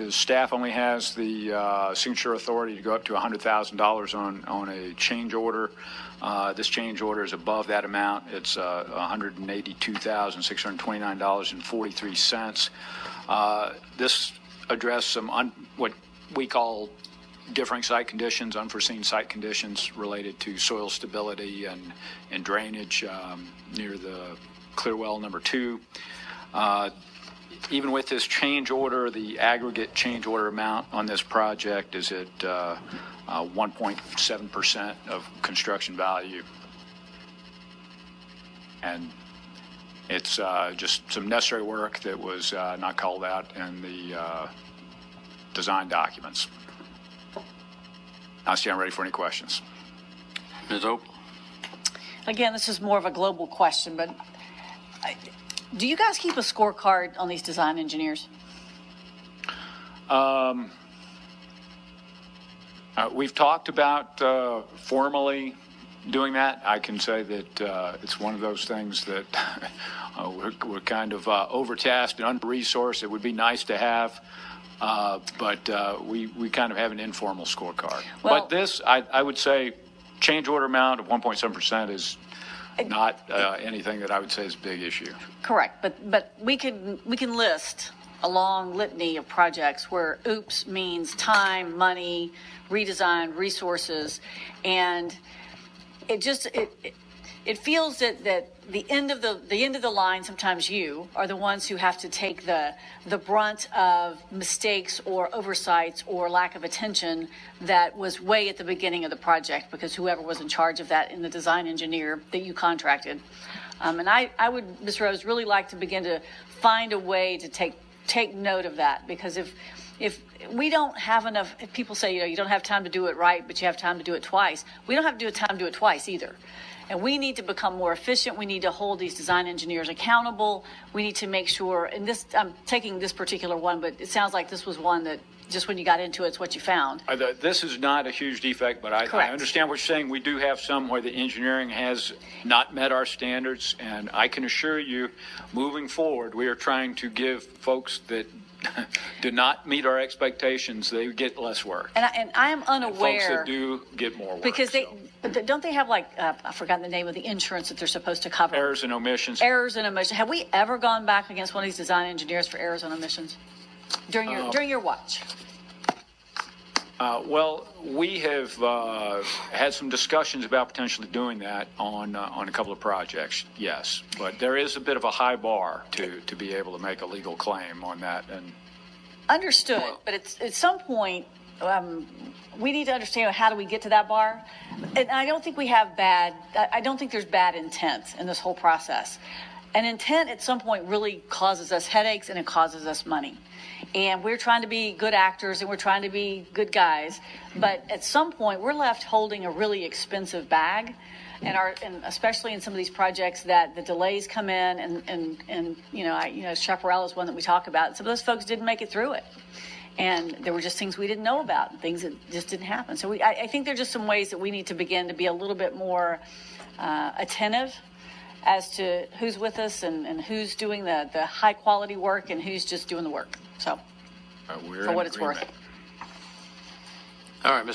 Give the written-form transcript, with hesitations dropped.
is staff only has the signature authority to go up to $100,000 on a change order. This change order is above that amount. It's $182,629.43. This addressed some what we call differing site conditions, unforeseen site conditions related to soil stability and drainage near the clear well number 2. Even with this change order, the aggregate change order amount on this project is at 1.7% of construction value. And it's just some necessary work that was not called out in the design documents. I stand ready for any questions. Ms. Oak? Again, this is more of a global question, but do you guys keep a scorecard on these design engineers? We've talked about formally doing that. I can say that it's one of those things that we're kind of overtasked and under-resourced. It would be nice to have. But we kind of have an informal scorecard. Well, but this, I would say, change order amount of 1.7% is not anything that I would say is a big issue. Correct, but we can list a long litany of projects where oops means time, money, redesign, resources, and it feels that the end of the line, sometimes you are the ones who have to take the brunt of mistakes or oversights or lack of attention that was way at the beginning of the project, because whoever was in charge of that in the design engineer that you contracted. And I would, Ms. Rose, really like to begin to find a way to take note of that, because if we don't have enough, if people say, you don't have time to do it right, but you have time to do it twice, we don't have time to do it twice either. And we need to become more efficient. We need to hold these design engineers accountable. We need to make sure, and this, I'm taking this particular one, but it sounds like this was one that just when you got into it, it's what you found. This is not a huge defect, but I understand what you're saying. We do have some where the engineering has not met our standards, and I can assure you, moving forward, we are trying to give folks that do not meet our expectations, they get less work. And I am unaware. And folks that do get more work. Because don't they have I've forgotten the name of the insurance that they're supposed to cover? Errors and omissions. Errors and omissions. Have we ever gone back against one of these design engineers for errors and omissions during your watch? Well, we have had some discussions about potentially doing that on a couple of projects, yes. But there is a bit of a high bar to be able to make a legal claim on that. And understood, but at some point, we need to understand how do we get to that bar. And I don't think I don't think there's bad intent in this whole process. And intent at some point really causes us headaches and it causes us money. And we're trying to be good actors and we're trying to be good guys. But at some point, we're left holding a really expensive bag. And especially in some of these projects that the delays come in and Chaparral is one that we talk about. Some of those folks didn't make it through it. And there were just things we didn't know about, things that just didn't happen. So I think there are just some ways that we need to begin to be a little bit more attentive as to who's with us and who's doing the high quality work and who's just doing the work. So for what it's worth. All right, Mr.